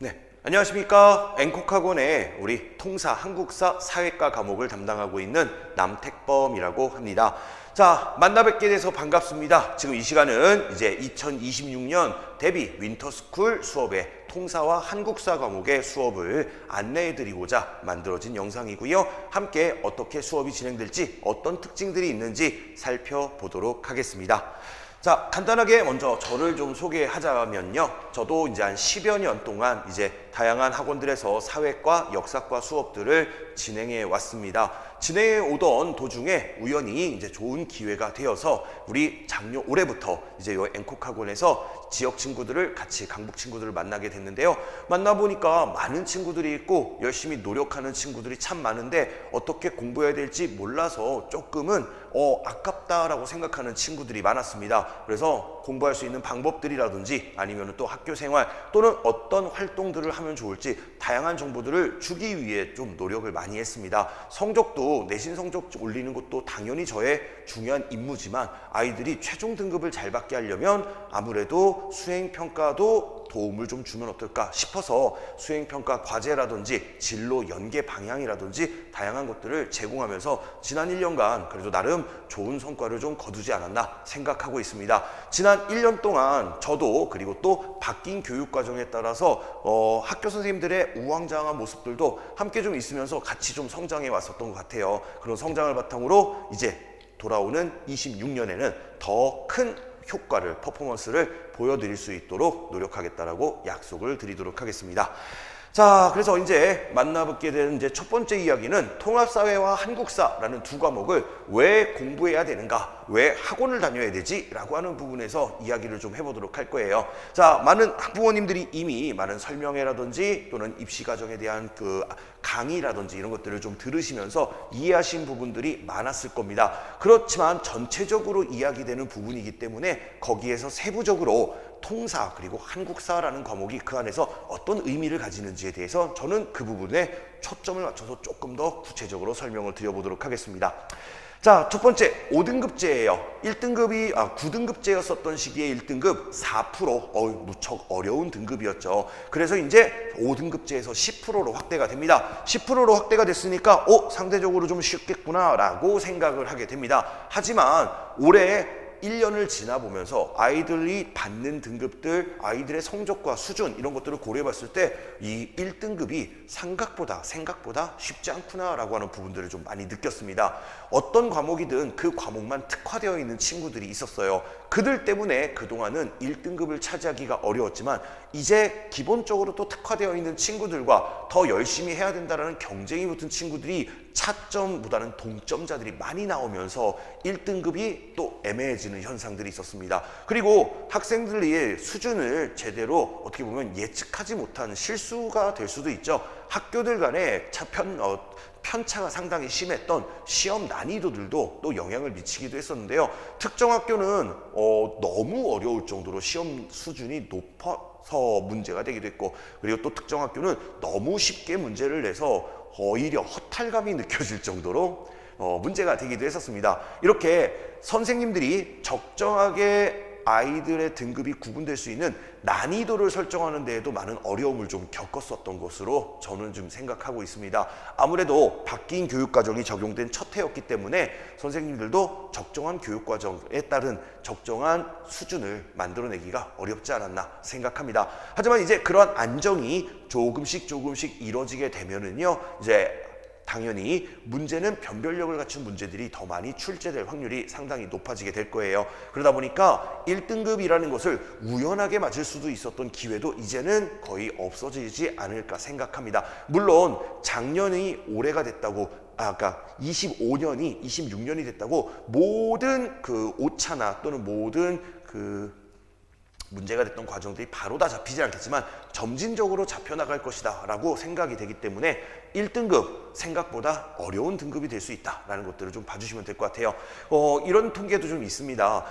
네, 안녕하십니까. 앵콕학원의 우리 통사, 한국사, 사회과 과목을 담당하고 있는 남택범이라고 합니다. 자, 만나 뵙게 돼서 반갑습니다. 지금 이 시간은 이제 2026년 대비 윈터스쿨 수업의 통사와 한국사 과목의 수업을 안내해드리고자 만들어진 영상이고요. 함께 어떻게 수업이 진행될지, 어떤 특징들이 있는지 살펴보도록 하겠습니다. 자, 간단하게 먼저 저를 좀 소개하자면요. 저도 이제 한 10여 년 동안 이제 다양한 학원들에서 사회과, 역사과 수업들을 진행해 왔습니다. 진행해 오던 도중에 우연히 이제 좋은 기회가 되어서 우리 올해부터 이제 요 앵콕 학원에서 지역 친구들을 같이 강북 친구들을 만나게 됐는데요. 만나보니까 많은 친구들이 있고 열심히 노력하는 친구들이 참 많은데 어떻게 공부해야 될지 몰라서 조금은 아깝다라고 생각하는 친구들이 많았습니다. 그래서 공부할 수 있는 방법들이라든지 아니면 또 학교 생활 또는 어떤 활동들을 하면 좋을지 다양한 정보들을 주기 위해 좀 노력을 많이 했습니다. 성적도 내신 성적 올리는 것도 당연히 저의 중요한 임무지만 아이들이 최종 등급을 잘 받게 하려면 아무래도 수행평가도 도움을 좀 주면 어떨까 싶어서 수행평가 과제라든지 진로 연계 방향이라든지 다양한 것들을 제공하면서 지난 1년간 그래도 나름 좋은 성과를 좀 거두지 않았나 생각하고 있습니다. 지난 1년 동안 저도 그리고 또 바뀐 교육과정에 따라서 학교 선생님들의 우왕좌왕한 모습들도 함께 좀 있으면서 같이 좀 성장해 왔었던 것 같아요. 그런 성장을 바탕으로 이제 돌아오는 26년에는 더 큰 효과를, 퍼포먼스를 보여드릴 수 있도록 노력하겠다라고 약속을 드리도록 하겠습니다. 자, 그래서 이제 만나뵙게 되는 이제 첫 번째 이야기는 통합사회와 한국사라는 두 과목을 왜 공부해야 되는가, 왜 학원을 다녀야 되지? 라고 하는 부분에서 이야기를 좀 해보도록 할 거예요. 자, 많은 학부모님들이 이미 많은 설명회라든지 또는 입시 과정에 대한 그 강의라든지 이런 것들을 좀 들으시면서 이해하신 부분들이 많았을 겁니다. 그렇지만 전체적으로 이야기되는 부분이기 때문에 거기에서 세부적으로 통사 그리고 한국사라는 과목이 그 안에서 어떤 의미를 가지는지에 대해서 저는 그 부분에 초점을 맞춰서 조금 더 구체적으로 설명을 드려보도록 하겠습니다. 자, 첫 번째 5등급제예요. 9등급제였었던 시기에 1등급 4%, 무척 어려운 등급이었죠. 그래서 이제 5등급제에서 10%로 확대가 됩니다. 10%로 확대가 됐으니까 상대적으로 좀 쉽겠구나 라고 생각을 하게 됩니다. 하지만 올해 1년을 지나보면서 아이들이 받는 등급들, 아이들의 성적과 수준 이런 것들을 고려해 봤을 때 이 1등급이 생각보다 쉽지 않구나 라고 하는 부분들을 좀 많이 느꼈습니다. 어떤 과목이든 그 과목만 특화되어 있는 친구들이 있었어요. 그들 때문에 그동안은 1등급을 차지하기가 어려웠지만 이제 기본적으로 또 특화되어 있는 친구들과 더 열심히 해야 된다는 경쟁이 붙은 친구들이 차점보다는 동점자들이 많이 나오면서 1등급이 또 애매해지는 현상들이 있었습니다. 그리고 학생들의 수준을 제대로 어떻게 보면 예측하지 못한 실수가 될 수도 있죠. 학교들 간에 편차가 상당히 심했던 시험 난이도들도 또 영향을 미치기도 했었는데요. 특정 학교는 너무 어려울 정도로 시험 수준이 높아서 문제가 되기도 했고, 그리고 또 특정 학교는 너무 쉽게 문제를 내서 오히려 허탈감이 느껴질 정도로 문제가 되기도 했었습니다. 이렇게 선생님들이 적정하게 아이들의 등급이 구분될 수 있는 난이도를 설정하는 데에도 많은 어려움을 좀 겪었었던 것으로 저는 좀 생각하고 있습니다. 아무래도 바뀐 교육과정이 적용된 첫 해였기 때문에 선생님들도 적정한 교육과정에 따른 적정한 수준을 만들어내기가 어렵지 않았나 생각합니다. 하지만 이제 그러한 안정이 조금씩 이루어지게 되면은요, 이제 당연히 문제는 변별력을 갖춘 문제들이 더 많이 출제될 확률이 상당히 높아지게 될 거예요. 그러다 보니까 1등급이라는 것을 우연하게 맞을 수도 있었던 기회도 이제는 거의 없어지지 않을까 생각합니다. 물론 작년이 올해가 됐다고 아까 25년이 26년이 됐다고 모든 그 오차나 또는 모든 그 문제가 됐던 과정들이 바로 다 잡히지 않겠지만 점진적으로 잡혀나갈 것이다 라고 생각이 되기 때문에 1등급 생각보다 어려운 등급이 될 수 있다라는 것들을 좀 봐주시면 될 것 같아요. 이런 통계도 좀 있습니다.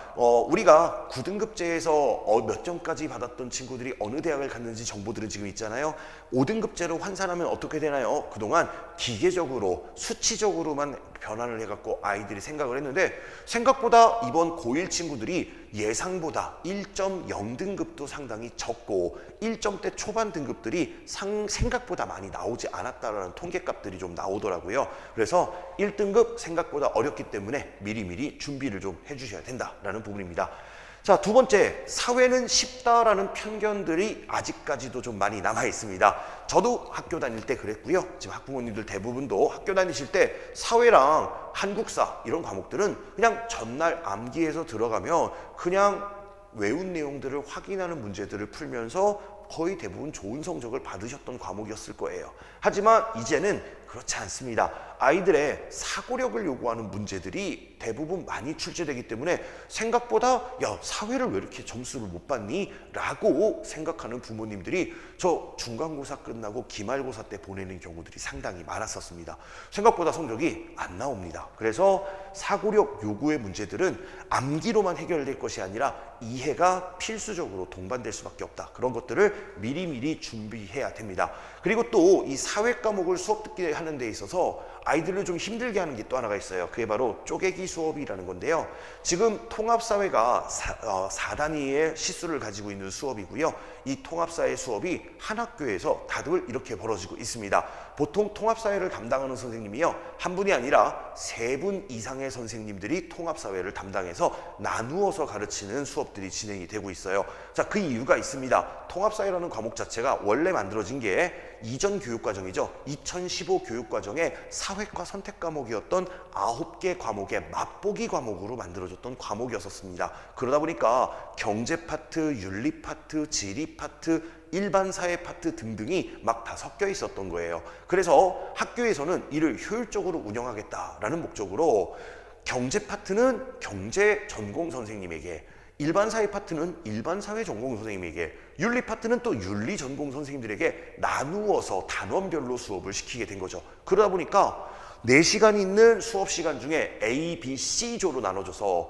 우리가 9등급제에서 몇 점까지 받았던 친구들이 어느 대학을 갔는지 정보들은 지금 있잖아요. 5등급제로 환산하면 어떻게 되나요? 그동안 기계적으로 수치적으로만 변환을 해갖고 아이들이 생각을 했는데 생각보다 이번 고1 친구들이 예상보다 1.0 0등급도 상당히 적고 1점대 초반 등급들이 생각보다 많이 나오지 않았다라는 통계값들이 좀 나오더라고요. 그래서 1등급 생각보다 어렵기 때문에 미리미리 준비를 좀 해주셔야 된다라는 부분입니다. 자, 두 번째, 사회는 쉽다라는 편견들이 아직까지도 좀 많이 남아 있습니다. 저도 학교 다닐 때 그랬고요. 지금 학부모님들 대부분도 학교 다니실 때 사회랑 한국사 이런 과목들은 그냥 전날 암기해서 들어가면 그냥 외운 내용들을 확인하는 문제들을 풀면서 거의 대부분 좋은 성적을 받으셨던 과목이었을 거예요. 하지만 이제는 그렇지 않습니다. 아이들의 사고력을 요구하는 문제들이 대부분 많이 출제되기 때문에 생각보다 야, 사회를 왜 이렇게 점수를 못 받니? 라고 생각하는 부모님들이 저 중간고사 끝나고 기말고사 때 보내는 경우들이 상당히 많았었습니다. 생각보다 성적이 안 나옵니다. 그래서 사고력 요구의 문제들은 암기로만 해결될 것이 아니라 이해가 필수적으로 동반될 수밖에 없다. 그런 것들을 미리미리 준비해야 됩니다. 그리고 또 이 사회 과목을 수업 듣게 하는 데 있어서 아이들을 좀 힘들게 하는 게 또 하나가 있어요. 그게 바로 쪼개기 수업이라는 건데요. 지금 통합사회가 4단위의 시수를 가지고 있는 수업이고요. 이 통합사회 수업이 한 학교에서 다들 이렇게 벌어지고 있습니다. 보통 통합사회를 담당하는 선생님이요, 한 분이 아니라 3분 이상의 선생님들이 통합사회를 담당해서 나누어서 가르치는 수업들이 진행이 되고 있어요. 자, 그 이유가 있습니다. 통합사회라는 과목 자체가 원래 만들어진 게 이전 교육과정이죠. 2015 교육과정의 사회과 선택 과목이었던 9개 과목의 맛보기 과목으로 만들어졌던 과목이었습니다. 그러다 보니까 경제 파트, 윤리 파트, 지리 파트, 일반 사회 파트 등등이 막 다 섞여 있었던 거예요. 그래서 학교에서는 이를 효율적으로 운영하겠다라는 목적으로 경제 파트는 경제 전공 선생님에게, 일반 사회 파트는 일반 사회 전공 선생님에게, 윤리 파트는 또 윤리 전공 선생님들에게 나누어서 단원별로 수업을 시키게 된 거죠. 그러다 보니까 4시간 있는 수업 시간 중에 A, B, C조로 나눠져서,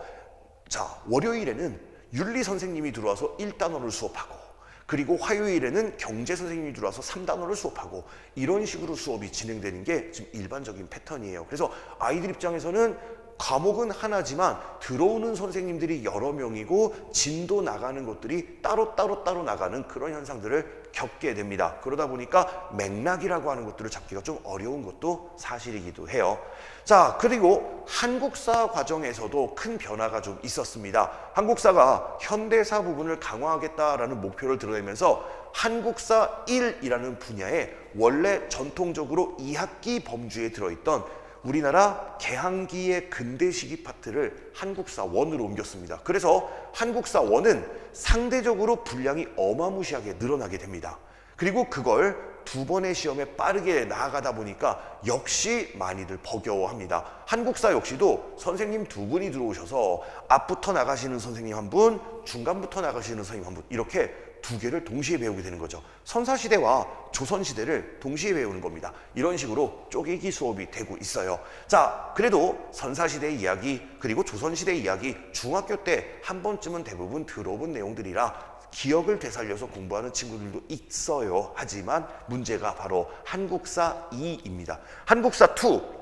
자, 월요일에는 윤리 선생님이 들어와서 1단원을 수업하고, 그리고 화요일에는 경제 선생님이 들어와서 3단원을 수업하고, 이런 식으로 수업이 진행되는 게 지금 일반적인 패턴이에요. 그래서 아이들 입장에서는 과목은 하나지만 들어오는 선생님들이 여러 명이고 진도 나가는 것들이 따로 나가는 그런 현상들을 겪게 됩니다. 그러다 보니까 맥락이라고 하는 것들을 잡기가 좀 어려운 것도 사실이기도 해요. 자, 그리고 한국사 과정에서도 큰 변화가 좀 있었습니다. 한국사가 현대사 부분을 강화하겠다라는 목표를 드러내면서 한국사 1이라는 분야에 원래 전통적으로 2학기 범주에 들어있던 우리나라 개항기의 근대 시기 파트를 한국사 1으로 옮겼습니다. 그래서 한국사 1은 상대적으로 분량이 어마무시하게 늘어나게 됩니다. 그리고 그걸 2번의 시험에 빠르게 나아가다 보니까 역시 많이들 버겨워합니다. 한국사 역시도 선생님 2분이 들어오셔서 앞부터 나가시는 선생님 1분, 중간부터 나가시는 선생님 1분, 이렇게 2개를 동시에 배우게 되는 거죠. 선사시대와 조선시대를 동시에 배우는 겁니다. 이런 식으로 쪼개기 수업이 되고 있어요. 자, 그래도 선사시대의 이야기 그리고 조선시대의 이야기 중학교 때 한 번쯤은 대부분 들어본 내용들이라 기억을 되살려서 공부하는 친구들도 있어요. 하지만 문제가 바로 한국사 2입니다. 한국사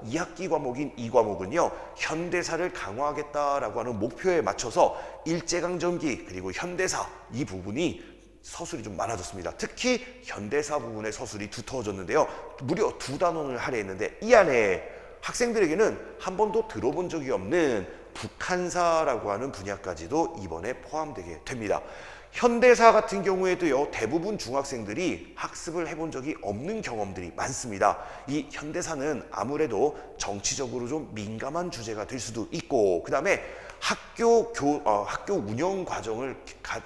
2, 2학기 과목인 이 과목은요, 현대사를 강화하겠다라고 하는 목표에 맞춰서 일제강점기 그리고 현대사 이 부분이 서술이 좀 많아졌습니다. 특히 현대사 부분의 서술이 두터워졌는데요. 무려 2단원을 할애했는데 이 안에 학생들에게는 한 번도 들어본 적이 없는 북한사라고 하는 분야까지도 이번에 포함되게 됩니다. 현대사 같은 경우에도요, 대부분 중학생들이 학습을 해본 적이 없는 경험들이 많습니다. 이 현대사는 아무래도 정치적으로 좀 민감한 주제가 될 수도 있고, 그 다음에 학교 운영 과정을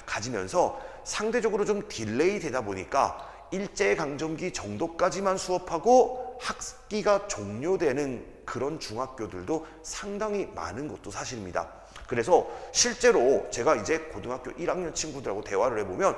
가지면서 상대적으로 좀 딜레이 되다 보니까 일제강점기 정도까지만 수업하고 학기가 종료되는 그런 중학교들도 상당히 많은 것도 사실입니다. 그래서 실제로 제가 이제 고등학교 1학년 친구들하고 대화를 해보면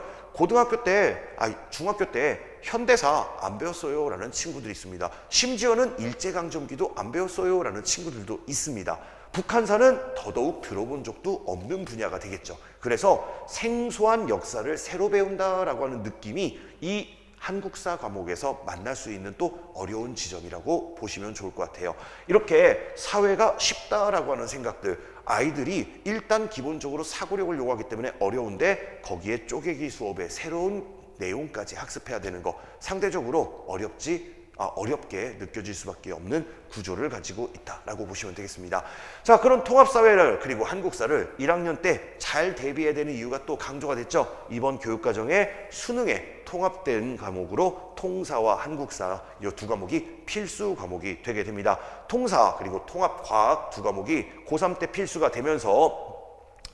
중학교 때 현대사 안 배웠어요 라는 친구들이 있습니다. 심지어는 일제강점기도 안 배웠어요 라는 친구들도 있습니다. 북한사는 더더욱 들어본 적도 없는 분야가 되겠죠. 그래서 생소한 역사를 새로 배운다라고 하는 느낌이 이 한국사 과목에서 만날 수 있는 또 어려운 지점이라고 보시면 좋을 것 같아요. 이렇게 사회가 쉽다라고 하는 생각들, 아이들이 일단 기본적으로 사고력을 요구하기 때문에 어려운데 거기에 쪼개기 수업에 새로운 내용까지 학습해야 되는 거, 상대적으로 어렵게 느껴질 수밖에 없는 구조를 가지고 있다라고 보시면 되겠습니다. 자, 그런 통합사회를 그리고 한국사를 1학년 때 잘 대비해야 되는 이유가 또 강조가 됐죠. 이번 교육과정에 수능에 통합된 과목으로 통사와 한국사 이 두 과목이 필수 과목이 되게 됩니다. 통사 그리고 통합과학 두 과목이 고3 때 필수가 되면서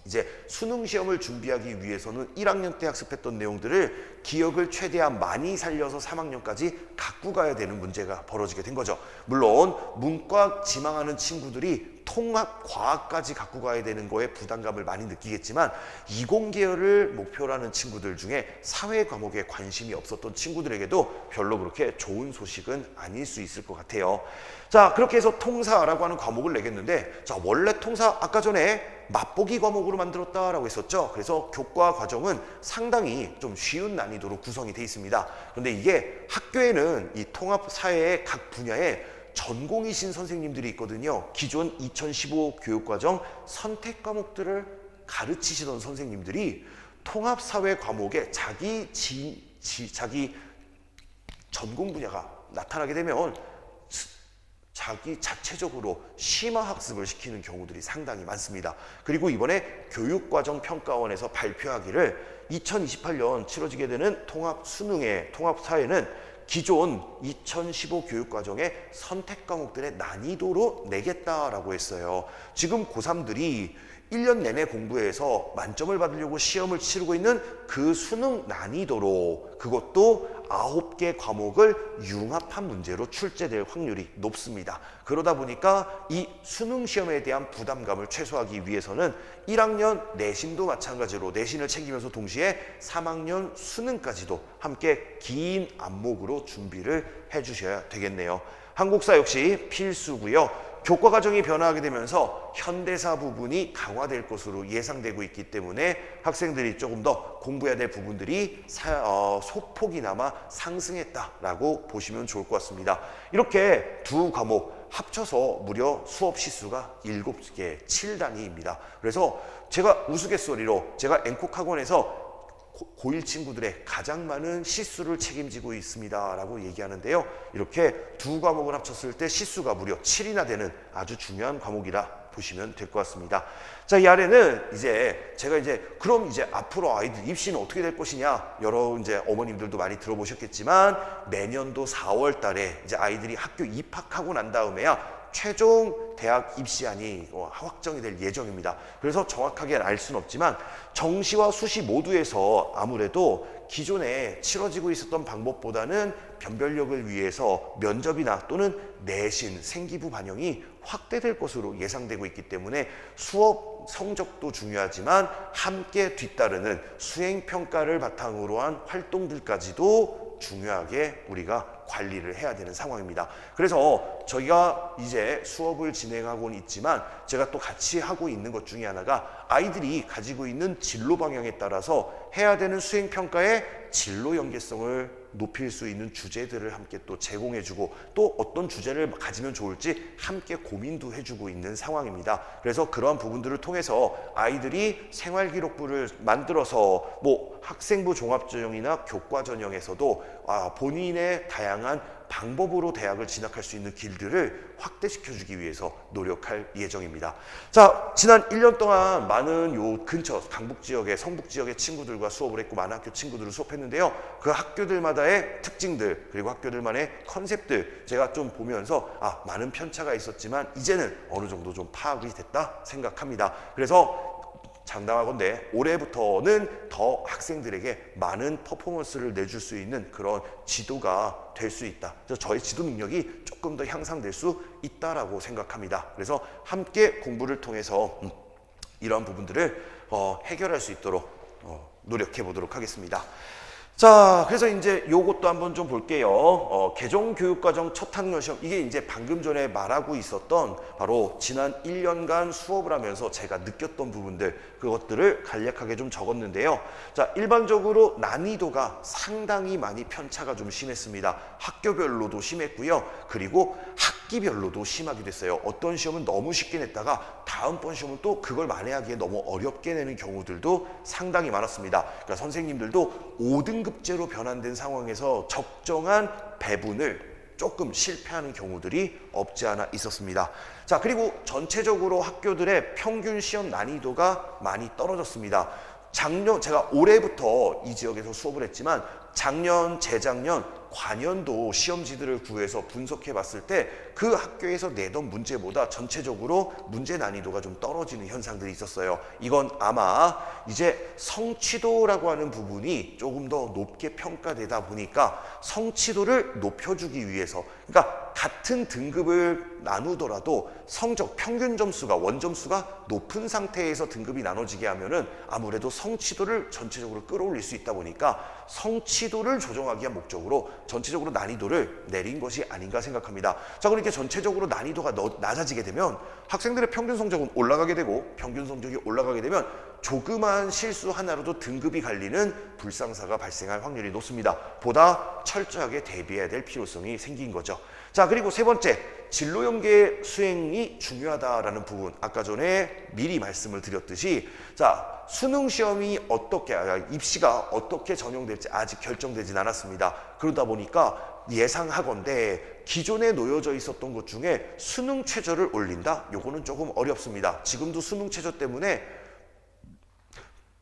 이제 수능 시험을 준비하기 위해서는 1학년 때 학습했던 내용들을 기억을 최대한 많이 살려서 3학년까지 갖고 가야 되는 문제가 벌어지게 된 거죠. 물론 문과 지망하는 친구들이 통합 과학까지 갖고 가야 되는 거에 부담감을 많이 느끼겠지만 이공계열을 목표로 하는 친구들 중에 사회 과목에 관심이 없었던 친구들에게도 별로 그렇게 좋은 소식은 아닐 수 있을 것 같아요. 자, 그렇게 해서 통사라고 하는 과목을 내겠는데, 자, 원래 통사 아까 전에 맛보기 과목으로 만들었다라고 했었죠. 그래서 교과 과정은 상당히 좀 쉬운 난이도로 구성이 되어 있습니다. 그런데 이게 학교에는 이 통합 사회의 각 분야에 전공이신 선생님들이 있거든요. 기존 2015 교육과정 선택 과목들을 가르치시던 선생님들이 통합사회 과목에 자기 전공 분야가 나타나게 되면 자기 자체적으로 심화학습을 시키는 경우들이 상당히 많습니다. 그리고 이번에 교육과정평가원에서 발표하기를 2028년 치러지게 되는 통합수능의 통합사회는 기존 2015 교육과정의 선택 과목들의 난이도로 내겠다라고 했어요. 지금 고3들이 1년 내내 공부해서 만점을 받으려고 시험을 치르고 있는 그 수능 난이도로, 그것도 9개 과목을 융합한 문제로 출제될 확률이 높습니다. 그러다 보니까 이 수능 시험에 대한 부담감을 최소화하기 위해서는 1학년 내신도 마찬가지로 내신을 챙기면서 동시에 3학년 수능까지도 함께 긴 안목으로 준비를 해주셔야 되겠네요. 한국사 역시 필수고요. 교과 과정이 변화하게 되면서 현대사 부분이 강화될 것으로 예상되고 있기 때문에 학생들이 조금 더 공부해야 될 부분들이 소폭이나마 상승했다라고 보시면 좋을 것 같습니다. 이렇게 두 과목 합쳐서 무려 수업 시수가 7개, 7단위입니다. 그래서 제가 우스갯소리로 제가 앵콕학원에서 고1 친구들의 가장 많은 시수를 책임지고 있습니다 라고 얘기하는데요. 이렇게 두 과목을 합쳤을 때 시수가 무려 7이나 되는 아주 중요한 과목이라 보시면 될 것 같습니다. 자, 이 아래는 제가 그럼 앞으로 아이들 입시는 어떻게 될 것이냐, 여러 어머님들도 많이 들어보셨겠지만 내년도 4월 달에 아이들이 학교 입학하고 난 다음에야 최종 대학 입시안이 확정이 될 예정입니다. 그래서 정확하게 알 수는 없지만 정시와 수시 모두에서 아무래도 기존에 치러지고 있었던 방법보다는 변별력을 위해서 면접이나 또는 내신, 생기부 반영이 확대될 것으로 예상되고 있기 때문에 수업 성적도 중요하지만 함께 뒤따르는 수행평가를 바탕으로 한 활동들까지도 중요하게 우리가 관리를 해야 되는 상황입니다. 그래서 저희가 이제 수업을 진행하고는 있지만 제가 또 같이 하고 있는 것 중에 하나가 아이들이 가지고 있는 진로 방향에 따라서 해야 되는 수행평가의 진로 연계성을 높일 수 있는 주제들을 함께 또 제공해주고 또 어떤 주제를 가지면 좋을지 함께 고민도 해주고 있는 상황입니다. 그래서 그러한 부분들을 통해서 아이들이 생활기록부를 만들어서 학생부 종합전형이나 교과전형에서도 본인의 다양한 방법으로 대학을 진학할 수 있는 길들을 확대시켜주기 위해서 노력할 예정입니다. 자, 지난 1년 동안 많은 요 근처 강북 지역의 성북 지역의 친구들과 수업을 했고 많은 학교 친구들을 수업했는데요. 그 학교들마다의 특징들 그리고 학교들만의 컨셉들 제가 좀 보면서 많은 편차가 있었지만 이제는 어느 정도 좀 파악이 됐다 생각합니다. 그래서 장담하건대 올해부터는 더 학생들에게 많은 퍼포먼스를 내줄 수 있는 그런 지도가 될 수 있다. 그래서 저의 지도 능력이 조금 더 향상될 수 있다라고 생각합니다. 그래서 함께 공부를 통해서 이러한 부분들을 해결할 수 있도록 노력해 보도록 하겠습니다. 자, 그래서 이제 요것도 한번 좀 볼게요. 개정교육과정 첫 학년 시험, 이게 이제 방금 전에 말하고 있었던 바로 지난 1년간 수업을 하면서 제가 느꼈던 부분들, 그것들을 간략하게 좀 적었는데요. 자, 일반적으로 난이도가 상당히 많이 편차가 좀 심했습니다. 학교별로도 심했고요. 그리고 학기별로도 심하게 됐어요. 어떤 시험은 너무 쉽게 냈다가 다음번 시험은 또 그걸 만회하기에 너무 어렵게 내는 경우들도 상당히 많았습니다. 그러니까 선생님들도 5등급제로 변환된 상황에서 적정한 배분을 조금 실패하는 경우들이 없지 않아 있었습니다. 자, 그리고 전체적으로 학교들의 평균 시험 난이도가 많이 떨어졌습니다. 작년, 제가 올해부터 이 지역에서 수업을 했지만 작년, 재작년, 관연도 시험지들을 구해서 분석해 봤을 때 그 학교에서 내던 문제보다 전체적으로 문제 난이도가 좀 떨어지는 현상들이 있었어요. 이건 아마 이제 성취도라고 하는 부분이 조금 더 높게 평가되다 보니까 성취도를 높여주기 위해서, 그러니까 같은 등급을 나누더라도 성적 평균 점수가 원점수가 높은 상태에서 등급이 나눠지게 하면은 아무래도 성취도를 전체적으로 끌어올릴 수 있다 보니까 성취도를 조정하기 위한 목적으로 전체적으로 난이도를 내린 것이 아닌가 생각합니다. 자, 그렇게 전체적으로 난이도가 낮아지게 되면 학생들의 평균 성적은 올라가게 되고, 평균 성적이 올라가게 되면 조그마한 실수 하나로도 등급이 갈리는 불상사가 발생할 확률이 높습니다. 보다 철저하게 대비해야 될 필요성이 생긴 거죠. 자, 그리고 세 번째, 진로 연계 수행이 중요하다라는 부분, 아까 전에 미리 말씀을 드렸듯이, 자, 수능 시험이 어떻게, 입시가 어떻게 전형될지 아직 결정되진 않았습니다. 그러다 보니까 예상하건대 기존에 놓여져 있었던 것 중에 수능 최저를 올린다? 요거는 조금 어렵습니다. 지금도 수능 최저 때문에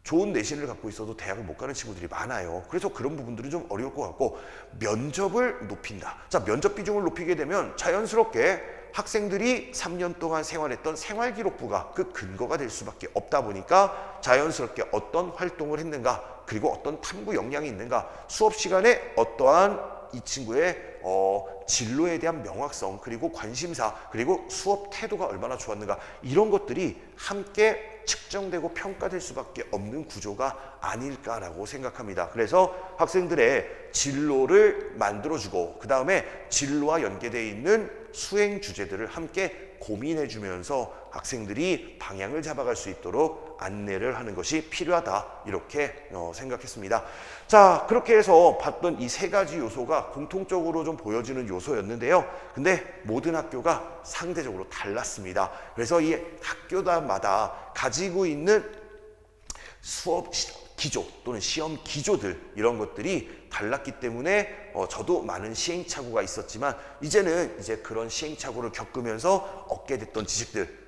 좋은 내신을 갖고 있어도 대학을 못 가는 친구들이 많아요. 그래서 그런 부분들이 좀 어려울 것 같고, 면접을 높인다. 자, 면접 비중을 높이게 되면 자연스럽게 학생들이 3년 동안 생활했던 생활기록부가 그 근거가 될 수밖에 없다 보니까 자연스럽게 어떤 활동을 했는가, 그리고 어떤 탐구 역량이 있는가, 수업 시간에 어떠한 이 친구의 진로에 대한 명확성, 그리고 관심사, 그리고 수업 태도가 얼마나 좋았는가, 이런 것들이 함께 측정되고 평가될 수밖에 없는 구조가 아닐까라고 생각합니다. 그래서 학생들의 진로를 만들어주고, 그 다음에 진로와 연계되어 있는 수행 주제들을 함께 고민해주면서 학생들이 방향을 잡아갈 수 있도록 안내를 하는 것이 필요하다, 이렇게 생각했습니다. 자, 그렇게 해서 봤던 이 세 가지 요소가 공통적으로 좀 보여지는 요소였는데요. 근데 모든 학교가 상대적으로 달랐습니다. 그래서 이 학교마다 가지고 있는 수업 기조 또는 시험 기조들, 이런 것들이 달랐기 때문에 저도 많은 시행착오가 있었지만 이제는 그런 시행착오를 겪으면서 얻게 됐던 지식들,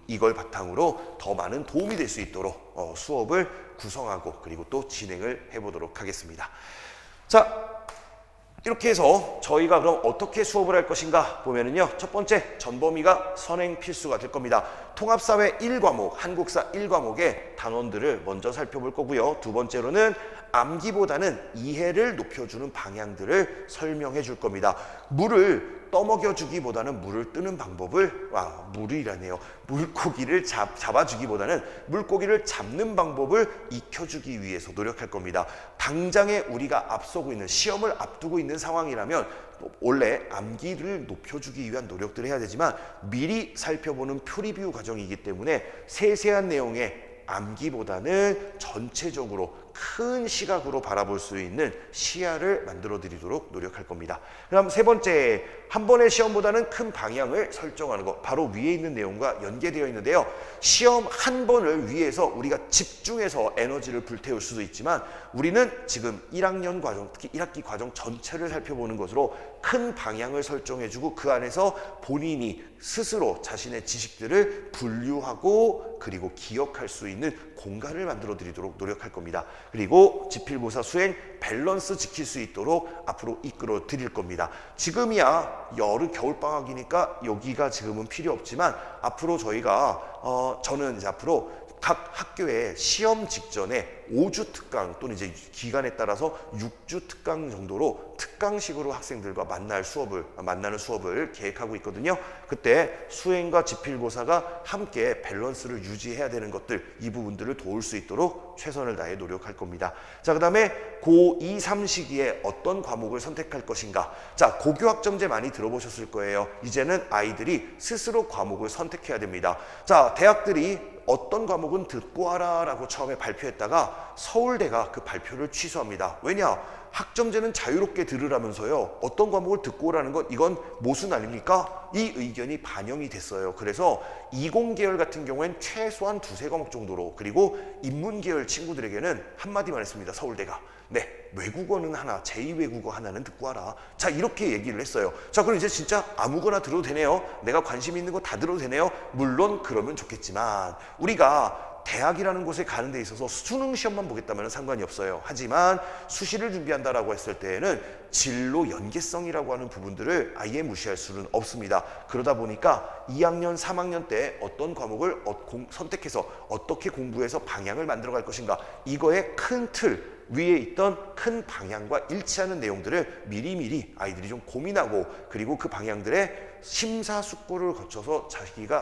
이걸 바탕으로 더 많은 도움이 될 수 있도록 수업을 구성하고 그리고 또 진행을 해보도록 하겠습니다. 자, 이렇게 해서 저희가 그럼 어떻게 수업을 할 것인가 보면은요, 첫 번째, 전범위가 선행 필수가 될 겁니다. 통합사회 1과목, 한국사 1과목의 단원들을 먼저 살펴볼 거고요. 두 번째로는 암기보다는 이해를 높여주는 방향들을 설명해 줄 겁니다. 물을 떠먹여주기보다는 물을 뜨는 방법을, 물이라네요. 물고기를 잡아주기보다는 물고기를 잡는 방법을 익혀주기 위해서 노력할 겁니다. 당장에 우리가 앞서고 있는, 시험을 앞두고 있는 상황이라면 원래 암기를 높여주기 위한 노력들을 해야 되지만 미리 살펴보는 표리뷰 과정이기 때문에 세세한 내용의 암기보다는 전체적으로 큰 시각으로 바라볼 수 있는 시야를 만들어 드리도록 노력할 겁니다. 그럼 세 번째, 한 번의 시험보다는 큰 방향을 설정하는 것, 바로 위에 있는 내용과 연계되어 있는데요. 시험 한 번을 위해서 우리가 집중해서 에너지를 불태울 수도 있지만 우리는 지금 1학년 과정, 특히 1학기 과정 전체를 살펴보는 것으로 큰 방향을 설정해주고 그 안에서 본인이 스스로 자신의 지식들을 분류하고 그리고 기억할 수 있는 공간을 만들어 드리도록 노력할 겁니다. 그리고 지필고사 수행 밸런스 지킬 수 있도록 앞으로 이끌어 드릴 겁니다. 지금이야 겨울방학이니까 여기가 지금은 필요 없지만 앞으로 저희가 저는 이제 앞으로 각 학교의 시험 직전에 5주 특강 또는 이제 기간에 따라서 6주 특강 정도로 특강식으로 학생들과 만나는 수업을 계획하고 있거든요. 그때 수행과 지필고사가 함께 밸런스를 유지해야 되는 것들, 이 부분들을 도울 수 있도록 최선을 다해 노력할 겁니다. 자, 그 다음에 고2, 3 시기에 어떤 과목을 선택할 것인가. 자, 고교학점제 많이 들어보셨을 거예요. 이제는 아이들이 스스로 과목을 선택해야 됩니다. 자, 대학들이 어떤 과목은 듣고 하라 라고 처음에 발표했다가 서울대가 그 발표를 취소합니다. 왜냐? 학점제는 자유롭게 들으라면서요. 어떤 과목을 듣고 오라는 건 이건 모순 아닙니까? 이 의견이 반영이 됐어요. 그래서 이공계열 같은 경우엔 최소한 2-3과목 정도로, 그리고 인문계열 친구들에게는 한마디만 했습니다. 서울대가. 네, 외국어는 하나, 제2외국어 하나는 듣고 와라. 자, 이렇게 얘기를 했어요. 자, 그럼 이제 진짜 아무거나 들어도 되네요. 내가 관심 있는 거 다 들어도 되네요. 물론 그러면 좋겠지만 우리가 대학이라는 곳에 가는 데 있어서 수능 시험만 보겠다면 상관이 없어요. 하지만 수시를 준비한다라고 했을 때에는 진로 연계성이라고 하는 부분들을 아예 무시할 수는 없습니다. 그러다 보니까 2학년, 3학년 때 어떤 과목을 선택해서 어떻게 공부해서 방향을 만들어 갈 것인가, 이거의 큰 틀, 위에 있던 큰 방향과 일치하는 내용들을 미리미리 아이들이 좀 고민하고, 그리고 그 방향들의 심사숙고를 거쳐서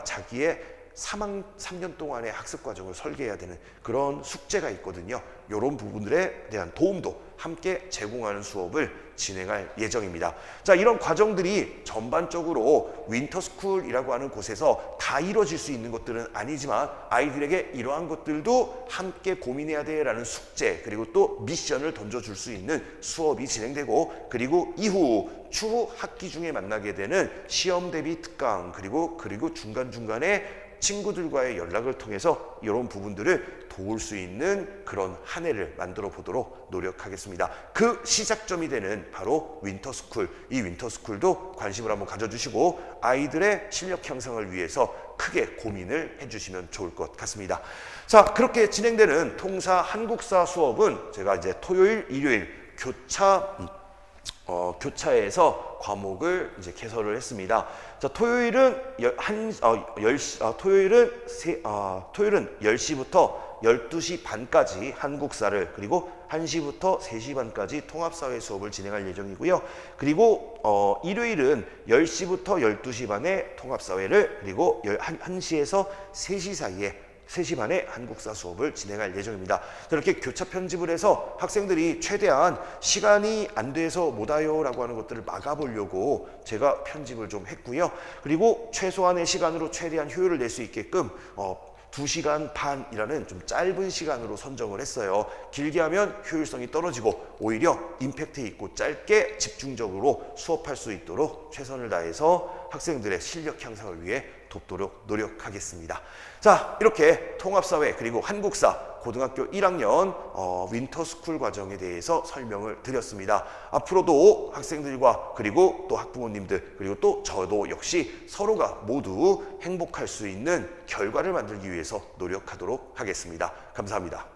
자기의 3년 동안의 학습 과정을 설계해야 되는 그런 숙제가 있거든요. 이런 부분들에 대한 도움도 함께 제공하는 수업을 진행할 예정입니다. 자, 이런 과정들이 전반적으로 윈터스쿨이라고 하는 곳에서 다 이루어질 수 있는 것들은 아니지만 아이들에게 이러한 것들도 함께 고민해야 돼라는 숙제, 그리고 또 미션을 던져줄 수 있는 수업이 진행되고, 그리고 추후 학기 중에 만나게 되는 시험 대비 특강, 그리고 중간중간에 친구들과의 연락을 통해서 이런 부분들을 도울 수 있는 그런 한 해를 만들어 보도록 노력하겠습니다. 그 시작점이 되는 바로 윈터스쿨, 이 윈터스쿨도 관심을 한번 가져주시고 아이들의 실력 향상을 위해서 크게 고민을 해주시면 좋을 것 같습니다. 자, 그렇게 진행되는 통사 한국사 수업은 제가 이제 토요일, 일요일 교차에서 과목을 이제 개설을 했습니다. 자, 토요일은 10시부터 12시 반까지 한국사를, 그리고 1시부터 3시 반까지 통합사회 수업을 진행할 예정이고요. 그리고 일요일은 10시부터 12시 반에 통합사회를, 그리고 1시에서 3시 사이에 3시 반에 한국사 수업을 진행할 예정입니다. 이렇게 교차 편집을 해서 학생들이 최대한 시간이 안 돼서 못 와요 라고 하는 것들을 막아보려고 제가 편집을 좀 했고요. 그리고 최소한의 시간으로 최대한 효율을 낼 수 있게끔 2시간 반이라는 좀 짧은 시간으로 선정을 했어요. 길게 하면 효율성이 떨어지고 오히려 임팩트 있고 짧게 집중적으로 수업할 수 있도록 최선을 다해서 학생들의 실력 향상을 위해 돕도록 노력하겠습니다. 자, 이렇게 통합사회 그리고 한국사 고등학교 1학년 윈터스쿨 과정에 대해서 설명을 드렸습니다. 앞으로도 학생들과 그리고 또 학부모님들 그리고 또 저도 역시 서로가 모두 행복할 수 있는 결과를 만들기 위해서 노력하도록 하겠습니다. 감사합니다.